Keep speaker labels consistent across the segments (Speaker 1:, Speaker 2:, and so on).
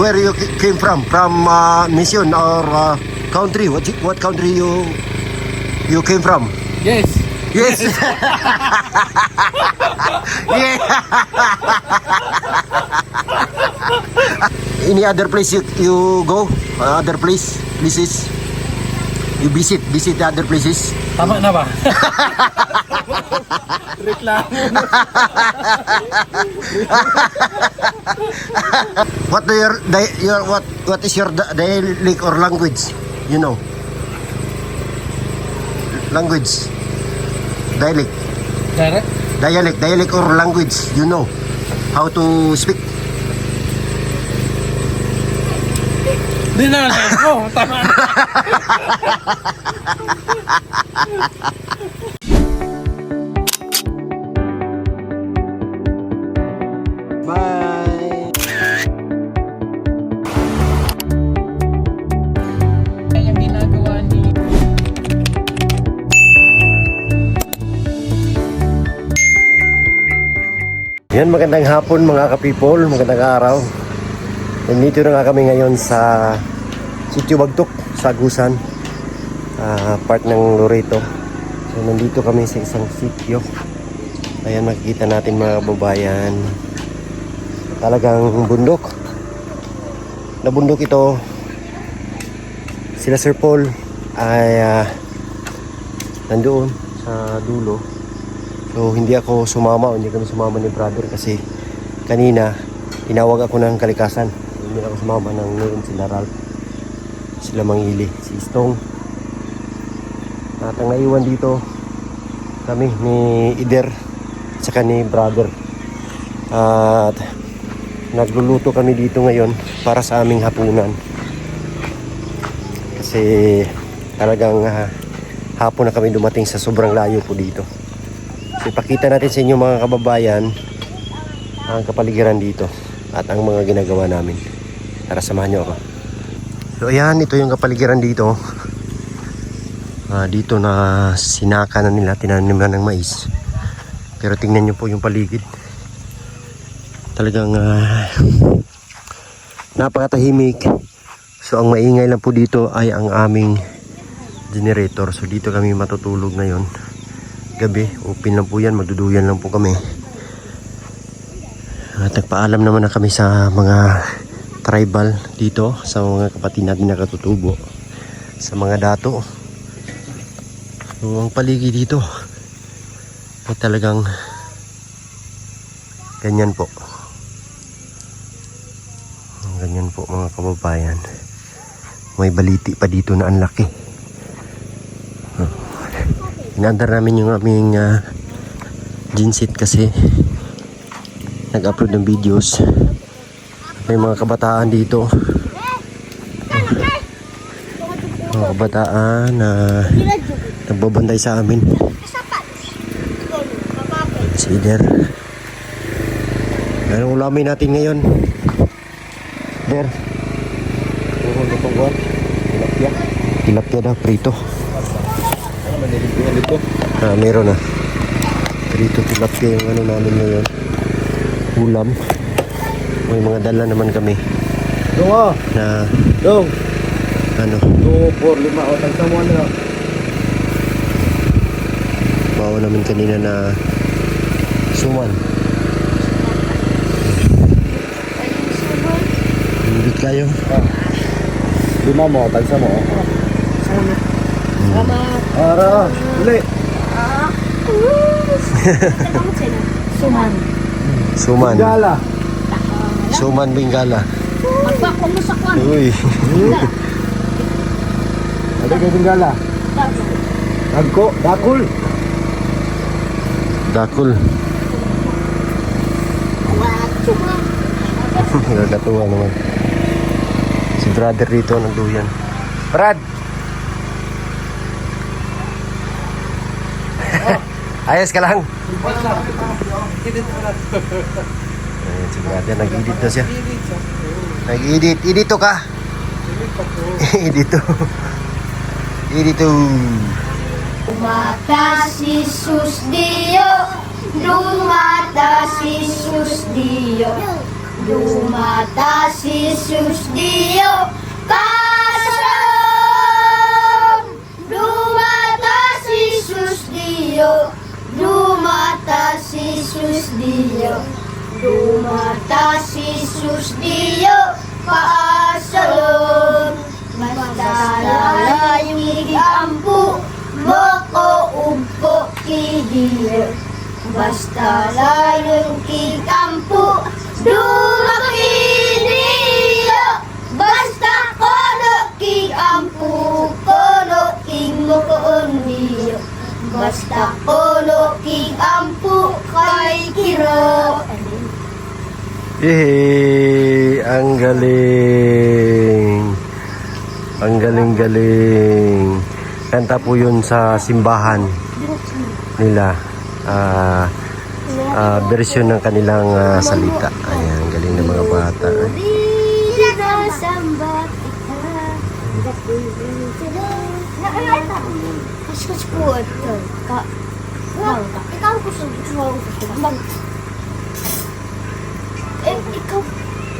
Speaker 1: Where you came from? From mission or country? What country you came from?
Speaker 2: Yes.
Speaker 1: Yes. Yeah. Any other place you go? Other places? You visit the other places?
Speaker 2: Tama na ba? Reklamo.
Speaker 1: What is your dialect or language? You know? Language. Dialect.
Speaker 2: Direct?
Speaker 1: Dialect or language, you know how to speak.
Speaker 2: Di na ko. Tama na.
Speaker 1: Bye.
Speaker 2: Yung ginagawa ni
Speaker 1: Yan, magandang hapon mga ka-people, magandang araw. Nandito na nga kami ngayon sa Sitio Bagtok, sa Agusan, part ng Loreto. So nandito kami sa isang sitio. Ayan, makikita natin mga kababayan, talagang bundok. Na bundok ito. Sila Sir Paul ay nandoon sa dulo. So hindi ako sumama, hindi kami sumama ni brother kasi kanina tinawag ako ng kalikasan. Hindi ako sumama ng noon sila Ralph, sila Mangili, si Istong. At ang naiwan dito kami ni Ider at saka ni brother. At nagluluto kami dito ngayon para sa aming hapunan. Kasi talagang hapon na kami dumating sa sobrang layo po dito. So, ipakita natin sa inyo mga kababayan ang kapaligiran dito at ang mga ginagawa namin. Tara, samahan nyo ako. So ayan, ito yung kapaligiran dito. Dito na sinaka na nila, tinaniman ng mais. Pero tingnan nyo po yung paligid. Talagang napakatahimik. So ang maingay lang po dito ay ang aming generator. So dito kami matutulog ngayon. Gabi, open lang po yan, magduduyan lang po kami. At nagpaalam naman na kami sa mga tribal dito, sa mga kapatid natin nakatutubo, sa mga dato. So, ang paligid dito ay talagang ganyan po. Ganyan po mga kababayan. May baliti pa dito na ang laki. Inaandar namin yung aming genset kasi nag-upload ng videos. May mga kabataan dito. Mga kabataan na nagbabantay sa amin. Consider. Anong ulamin natin ngayon? Der. Tilapia. Tilapia daw, prito. Meron na. Prito tilapia yung ano namin ngayon. Ulam. May mga dala naman kami.
Speaker 2: Dungo.
Speaker 1: Na
Speaker 2: Dong.
Speaker 1: ano?
Speaker 2: 2, 4, 5 o tagsamuan na.
Speaker 1: Bawa namin kanina na suman. Hindi kayo.
Speaker 2: 5 mo, tagsa mo.
Speaker 3: Salamat.
Speaker 2: Ara, uli.
Speaker 3: Suman.
Speaker 1: Suman.
Speaker 2: Gala.
Speaker 1: Suman Bengala.
Speaker 3: Magpako mo sa kwan.
Speaker 1: Uy.
Speaker 2: Ada kay Bengala. Agko, dakul.
Speaker 1: Dakul. Nagkatuwa naman. Si brother dito nagduyan. Brad! Ayos ka lang. Ayan, si brother nag-edit na siya. Nag-edit. Edito ka. Edito. Edito.
Speaker 3: Lumata si Sus Dio. Lumata si Sus Dio. Dumata si Jesus Dio kasalam. Dumata si Jesus Dio. Dumata si Jesus Dio. Dumata si Jesus Dio kasalam. Basta lalayong igampu moko umpo kidiyo. Basta layong igampu dumakidiyo. Basta kono kigampu kono kingmokoon diyo. Basta kono kigampu kay kiro.
Speaker 1: Ang galing. Ang galing-galing. Kanta po yun sa simbahan nila. Version ng kanilang salita. Ayan, galing ng mga bata.
Speaker 3: Ikaw gusto mag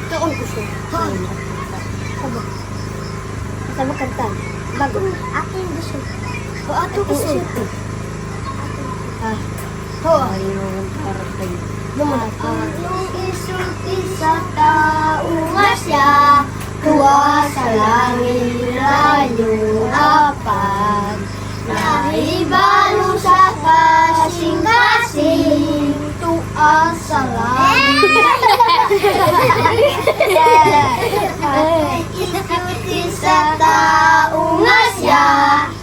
Speaker 3: ikaw ang gusto. Kita magkanta. Bago ako yung gusto. O ato gusto. Ho. Ang isulti sa tao nga siya. Tuwa sa langit layo apat. Naibalo sa kasing-kasing. Tuwa sa langit. Isulti sa tao nga siya.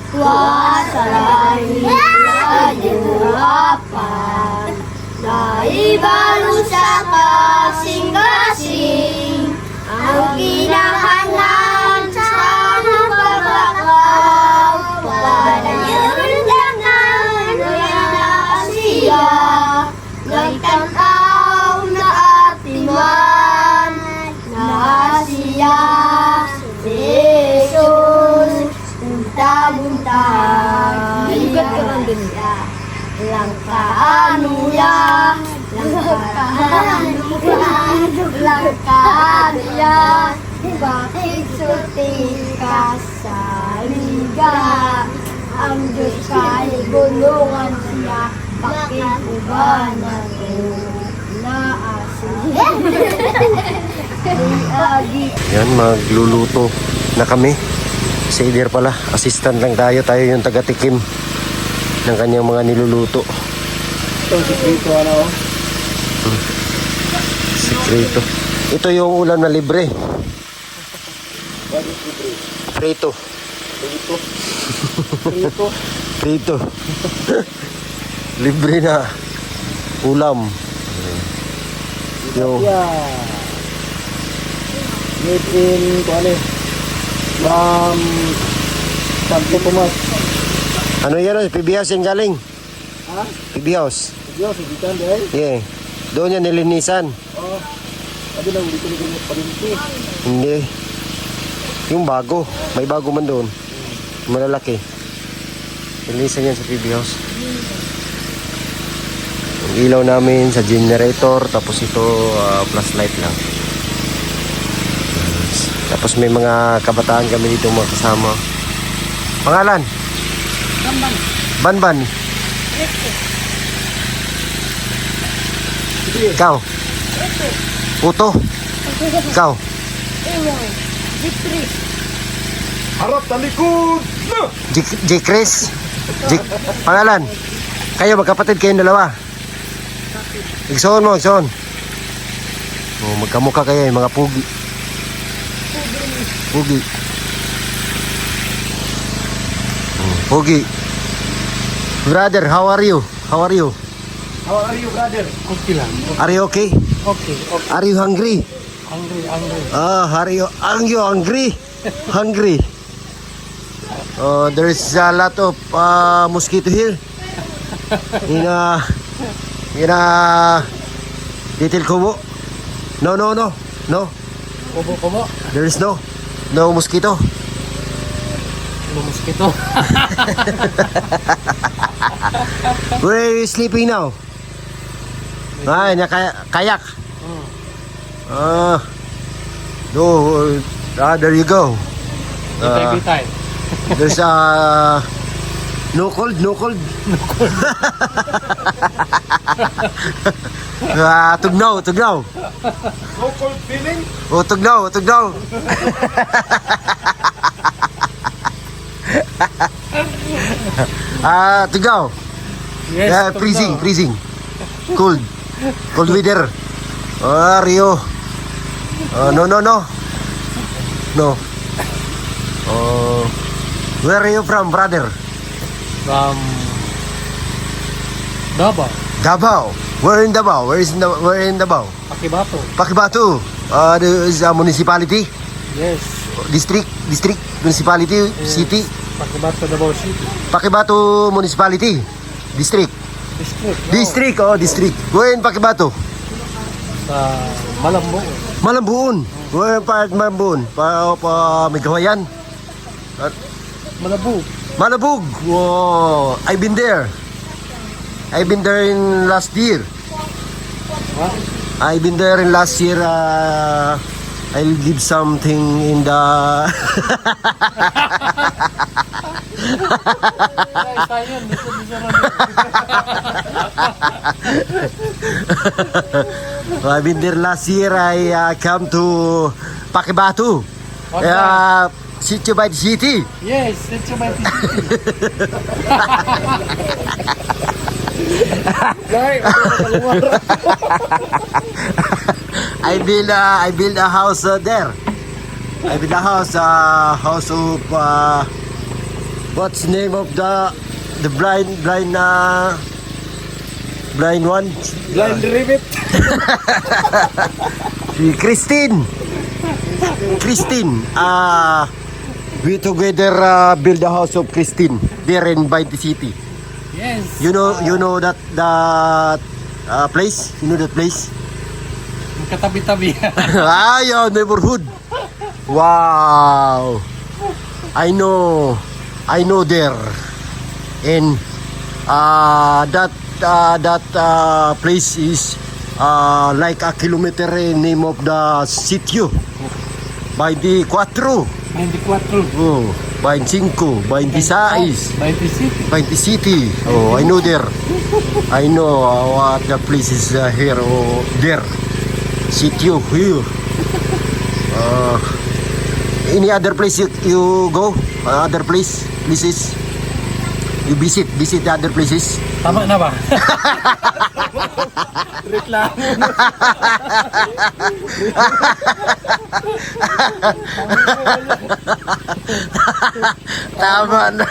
Speaker 3: Tuwa sa langit layo apat. Naibalo sa kasing-kasing. Ang kinahanglan sa pagkakaw. Padayon lang na siya. Nagtanaw na atiman na siya. Si Jesus, unta-bunta siya. Langkaanuya, langkaanuya, bakit suti ka sa liga? Ang Diyos kay gulungan siya, bakit ba
Speaker 1: Yan, magluluto na kami. Si Ider pala, assistant lang tayo. Tayo yung taga-tikim ng kanyang mga niluluto.
Speaker 2: Itong sikrito ano?
Speaker 1: Sikreto. Ito yung ulam na libre. Prito. Prito. Libre na ulam. Yung
Speaker 2: Made in Kuala. Santo Tomas.
Speaker 1: ano yan? PB House yung galing.
Speaker 2: Ha?
Speaker 1: PB House.
Speaker 2: Diyo, sigitan dahil.
Speaker 1: Yeah. Doon yan nilinisan.
Speaker 2: Oo. Sabi lang, hindi ko naging parinti.
Speaker 1: Hindi. Yung bago. May bago man doon. Malalaki. Nilinisan yan sa PB House. Ang ilaw namin sa generator. Tapos ito flashlight lang. Tapos may mga kabataan kami dito mga kasama. Pangalan? Banban. Ikaw? Puto. Ikaw?
Speaker 2: Harap talikod!
Speaker 1: J. Chris? Pangalan? Kayo magkapatid kayong dalawa? Igsoon mo, igsoon. Oh, magkamukha kayo yung mga pugi. Pugi. Pugi. Brother, how are you? How are you?
Speaker 2: How are you, brother? Okay lang.
Speaker 1: Are you okay?
Speaker 2: Okay.
Speaker 1: Are you hungry?
Speaker 2: Hungry.
Speaker 1: Are you hungry? Hungry. There is a lot of mosquito here. In Little Kubo. No.
Speaker 2: Kubo.
Speaker 1: There is no mosquito.
Speaker 2: Mosquito.
Speaker 1: Where are you sleeping now? Kayak. No, there you go.
Speaker 2: Bitay.
Speaker 1: There's no cold. Tugnaw.
Speaker 2: No cold feeling?
Speaker 1: Oh, tugnaw. Tugnaw.
Speaker 2: Yes.
Speaker 1: Yeah, freezing. Cold weather. Rio. No. Where are you from, brother?
Speaker 2: From
Speaker 1: Davao. Where in Davao? Where in Davao?
Speaker 2: Pakibato.
Speaker 1: Pakibatu. There is a municipality,
Speaker 2: Yes.
Speaker 1: district, municipality, city.
Speaker 2: Pakibato, Davao City.
Speaker 1: Pakibatu municipality, district.
Speaker 2: District. No?
Speaker 1: District. Where in Pakibatu?
Speaker 2: Sa Malambo.
Speaker 1: Malambuon. Where part Malambuon? Pa Migawayan. Malabug. Wow. I've been there in last year.
Speaker 2: What?
Speaker 1: I've been there in last year. I'll give something in the
Speaker 2: Sayang.
Speaker 1: I've been there last year. I come to Pakibatu.
Speaker 2: Okay.
Speaker 1: City by the city.
Speaker 2: Yes, that's your City.
Speaker 1: I build a house there. I build a house of what's the name of the blind one?
Speaker 2: Blind rivet.
Speaker 1: Christine. We together build a house of Christine there in by the city.
Speaker 2: Yes.
Speaker 1: You know that place? You know that place?
Speaker 2: Katabi-tabi.
Speaker 1: Your neighborhood. Wow. I know there. And that place is like a kilometer in name of the sitio. By the 4.
Speaker 2: 24.
Speaker 1: Oh, 25, 26.
Speaker 2: By the city.
Speaker 1: By the city. Oh, I know there. I know what the place is here or there. Sitio here. Any other place you go? Other places? You visit the other places?
Speaker 2: Tama na ba? Reklamo.
Speaker 1: Tama na.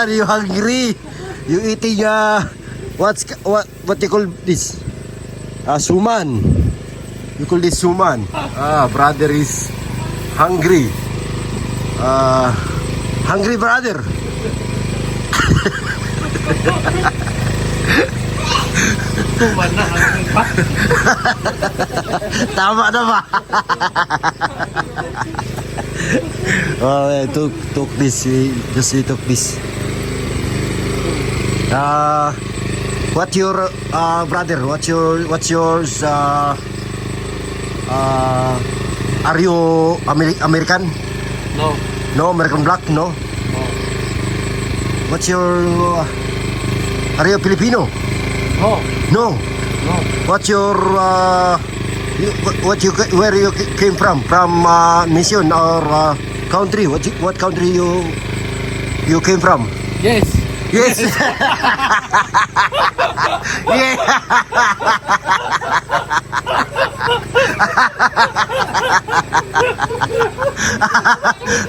Speaker 1: You hungry? You eating what you call this? Suman. You call this suman? Brother is hungry. Hungry brother.
Speaker 2: Tuman na.
Speaker 1: Tama na ba? Took this. We took this. What your brother? What's yours? Are you American?
Speaker 2: No.
Speaker 1: No, American black. No.
Speaker 2: No.
Speaker 1: What's your? Are you Filipino?
Speaker 2: No.
Speaker 1: No.
Speaker 2: No.
Speaker 1: What's your? Where you came from? From nation or country? What country you came from?
Speaker 2: Yes.
Speaker 1: Yes. Yeah.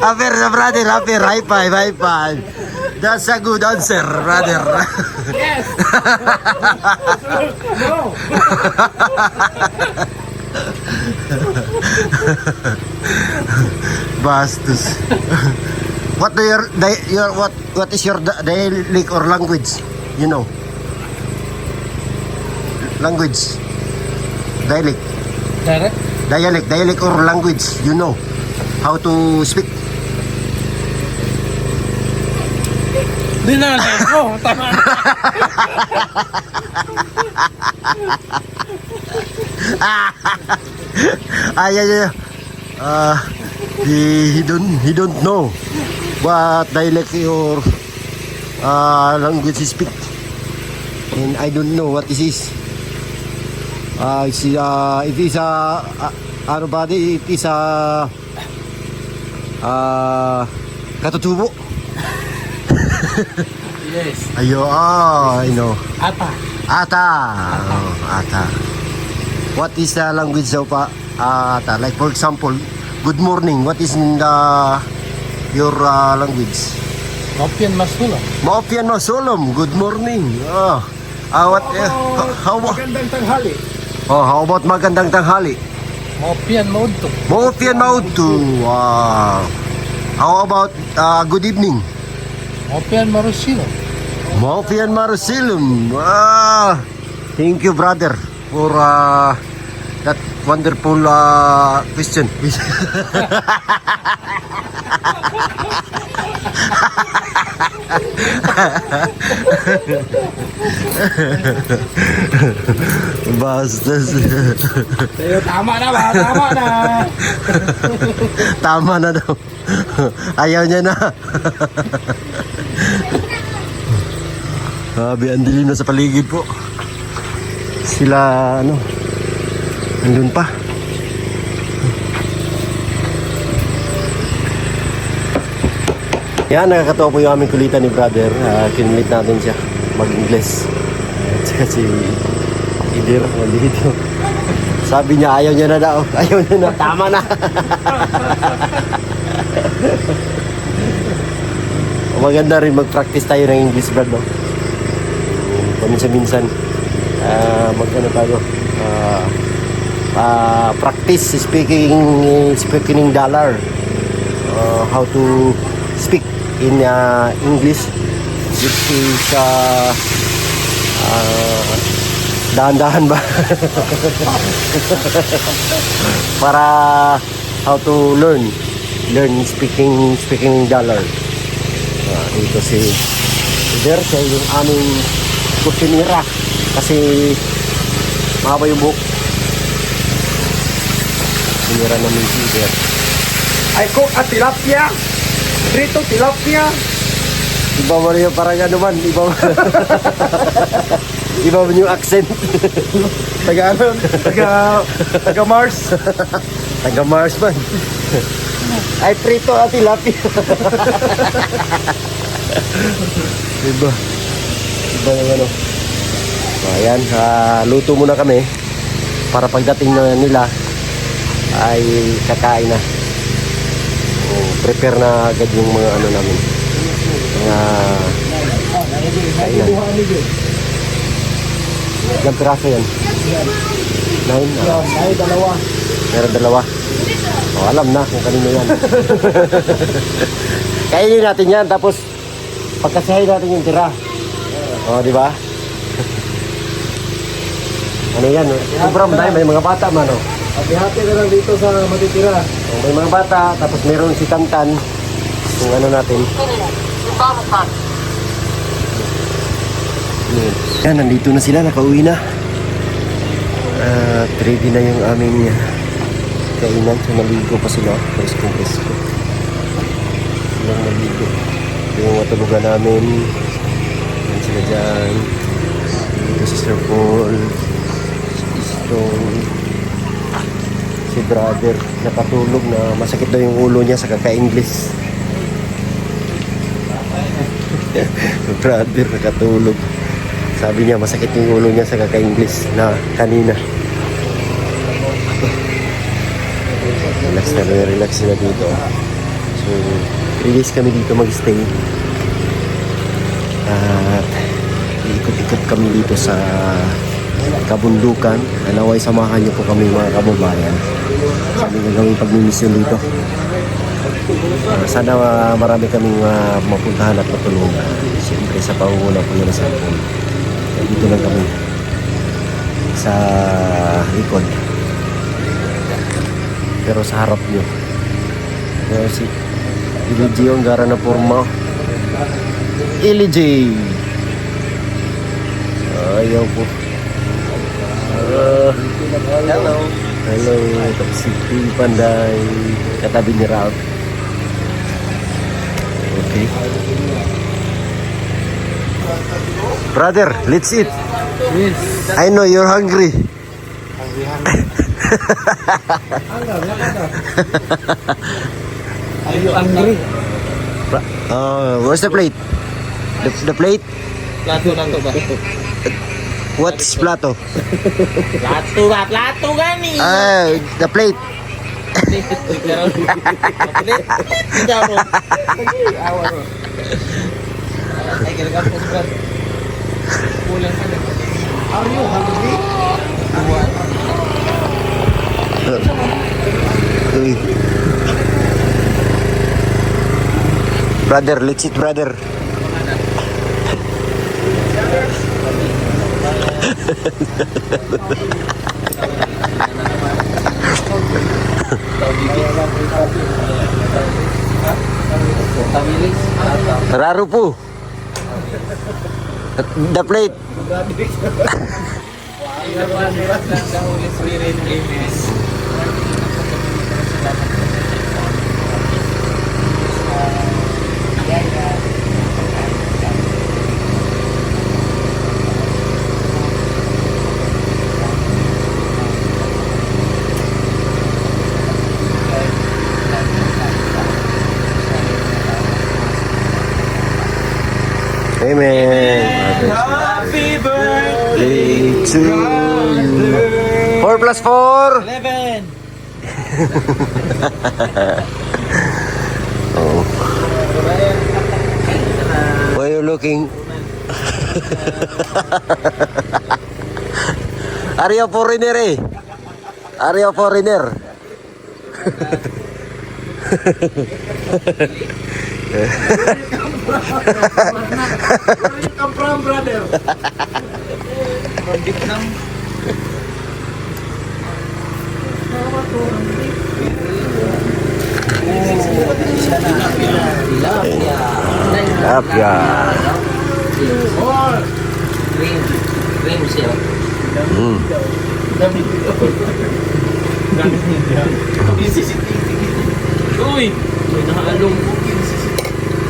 Speaker 1: Aper, brother, aper, high five. That's a good answer, brother.
Speaker 2: Yes. No.
Speaker 1: Bastos. What is your dialect or language? You know. Language. Dialect.
Speaker 2: Direct?
Speaker 1: Dialect or language, you know. How to speak.
Speaker 2: Di na ako. Tama na.
Speaker 1: Yeah. He don't know what dialect or language he speak, and I don't know what this is. It is ano ba it is katutubo.
Speaker 2: Yes.
Speaker 1: Ayo, I know.
Speaker 2: Ata.
Speaker 1: Ata. Oh, ata. What is the language daw pa? Ata. Like for example, good morning. What is in your language?
Speaker 2: Mapian Masula.
Speaker 1: Maopian Masolom. Good morning. How about
Speaker 2: Magandang tanghali.
Speaker 1: how about magandang tanghali?
Speaker 2: Mapian Maudto.
Speaker 1: Maopian Maudto. How about good evening?
Speaker 2: Mapian Marusilo.
Speaker 1: Maopian Marusilum. Thank you, brother, for that wonderful question. Bastos.
Speaker 2: Tayo, tama na ba? Tama na.
Speaker 1: Tama na daw. Ayaw niya na. Sabi, ang dilim na sa paligid po. Sila, andun pa. Yan, nakakatawa po yung aming kulitan ni brother. Kinilit natin siya mag-Ingles. At saka si Idir, nandito. Sabi niya, ayaw niya na daw. Ayaw niya na, tama na. Maganda rin mag-practice tayo ng English, brad, no? Paminsan-minsan, mag-ano tayo, practice speaking dollar. How to speak in English, which is dahan-dahan ba? Para how to learn speaking dollar. Dito si Ider, siya yung aming kusinira kasi mahaba yung buhok. Sinira namin si Ider.
Speaker 2: I cook a tilapia. Rito tilapia.
Speaker 1: Iba mo rin yung parang ano man, iba mo. Iba mo yung accent.
Speaker 2: Taga Mars.
Speaker 1: Taga Mars man. Ay, prito at tilapia. Iba. Iba yung ano. Ayan, luto muna kami para pagdating na nila ay kakain na. Prepare na agad yung mga ano namin. Mga kainan. Ilang piraso yan? 9?
Speaker 2: Ay, dalawa.
Speaker 1: Meron dalawa. Alam na kung kanino yan. Kainin natin yan, tapos pagkasahin natin yung tira. Di ba? Ano yan? Sobrang dahil may mga bata man.
Speaker 2: Hati-hati na lang dito sa matitira.
Speaker 1: May mga bata, tapos meron si Tantan. Kung ano natin. Yan, nandito na sila, nakauwi na. Ready na yung aming kainan. So, naligo pa sila. Presko. Silang naligo. Ito yung matulugan namin. Yan sila dyan. Dito si Sir Paul. Si Stone. Si brother nakatulog na masakit daw yung ulo niya sa kaka-English. Brother nakatulog. Sabi niya masakit yung ulo niya sa kaka-English na kanina. Relax na dito. So, 3 days kami dito mag-stay. At iikot-ikot kami dito sa kabundukan. Naway samahan niyo po kami mga kababayan. Sabi nga gawin pagmimisyon dito. Sana marami kaming mapuntahan at matulungan. Siyempre sa pangunguna po yun sa akin. Dito lang kami sa likod. Pero sa harap nyo. Pero si Ilugio ang gara na porma. LJ. Ayaw po.
Speaker 2: Hello.
Speaker 1: Hello, tapos si Panday, katabi ni Ralph. Okay. Brother, let's eat.
Speaker 2: Yes.
Speaker 1: I know you're hungry.
Speaker 2: Are you angry?
Speaker 1: Where's the plate? The plate?
Speaker 2: Plato na to ba?
Speaker 1: What's plato?
Speaker 2: Plato ba? Plato gani.
Speaker 1: The plate.
Speaker 2: Ay, kailangan po sa kulang ka na. Are you hungry?
Speaker 1: Uy. Brother, let's eat, brother. Raru po. The plate. Amen.
Speaker 2: Happy birthday
Speaker 1: To you. 4 plus 4.
Speaker 2: 11.
Speaker 1: Oh. Why are you looking? Are you a foreigner eh? Are you a foreigner?
Speaker 2: Where you come from, brother? From Vietnam.
Speaker 1: Tilapia.
Speaker 2: Cream siya. Uy! May nakalong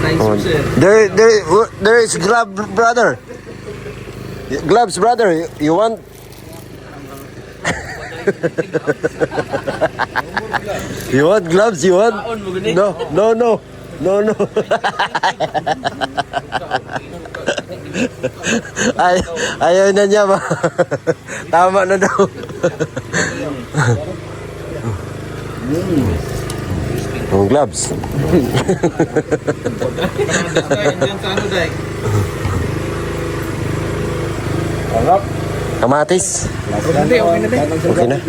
Speaker 1: Oh, there is glove, brother. Gloves, brother. You want? You want gloves? You want? No. Ayaw na niya ba? Tama na daw. Ang gloves. Kamatis. Okay na.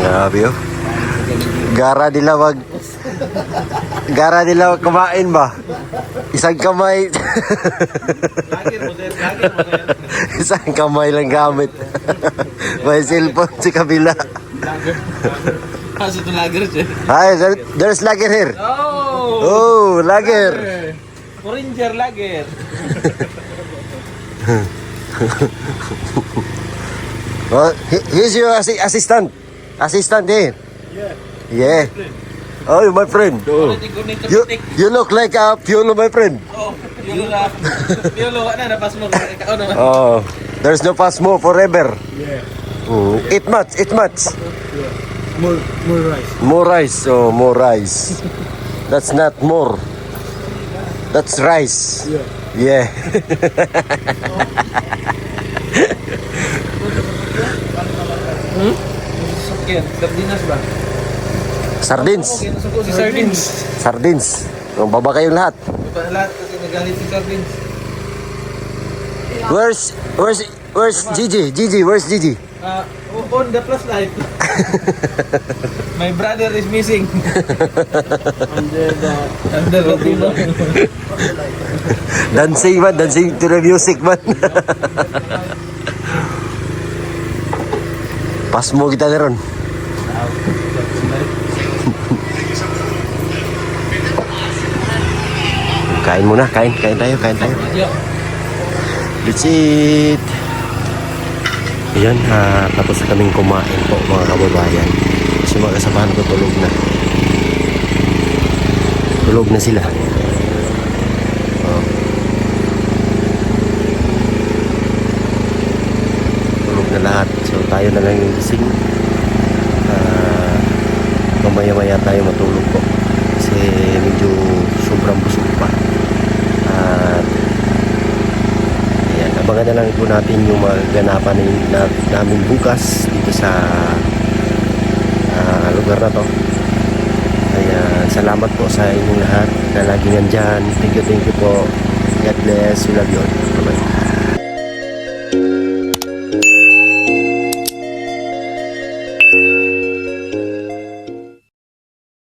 Speaker 1: Grabe oh. Gara nila wag kumain ba? Isang kamay. Isang kamay lang gamit. May cellphone sa kabila.
Speaker 2: Ito lager siya.
Speaker 1: Hi, there's lager here. Oh, lager.
Speaker 2: Foreigner lager.
Speaker 1: Oh, here's your assistant. Assistant here. Yeah. Oh, you're my friend. Oh. You look like a Piolo, my friend.
Speaker 2: Oh, Piolo, na pas mo.
Speaker 1: Oh, there's no pass more forever. Yeah. Eat much.
Speaker 2: More rice.
Speaker 1: More rice. Oh, more rice. That's not more. That's rice. Yeah.
Speaker 2: Sakyan, sardinas ba?
Speaker 1: Sardines.
Speaker 2: Nasuko si sardines.
Speaker 1: Sardines. Oh, baba kayong lahat.
Speaker 2: Lahat kasi nagalit si sardines.
Speaker 1: Where's Gigi? Gigi, where's Gigi?
Speaker 2: On the plus light. My brother is missing. Under the table.
Speaker 1: Dancing to the music man. Pas mo kita na ron. Kain muna, kain tayo.
Speaker 2: Yo.
Speaker 1: That's it. Ayan, tapos na kaming kumain po mga kababayan. Kasi mga kasamahan ko tulog na. Tulog na sila. Oh. Tulog na lahat. So tayo na lang yung gising. Mamaya-maya tayo matulog po. Kasi medyo sobrang busog pa. At ayan, abangan na lang po natin yung maganapan namin bukas dito sa lugar na to. Ayan, salamat po sa inyong lahat na lagi nandyan. Thank you po. God bless. We love you all. Bye-bye.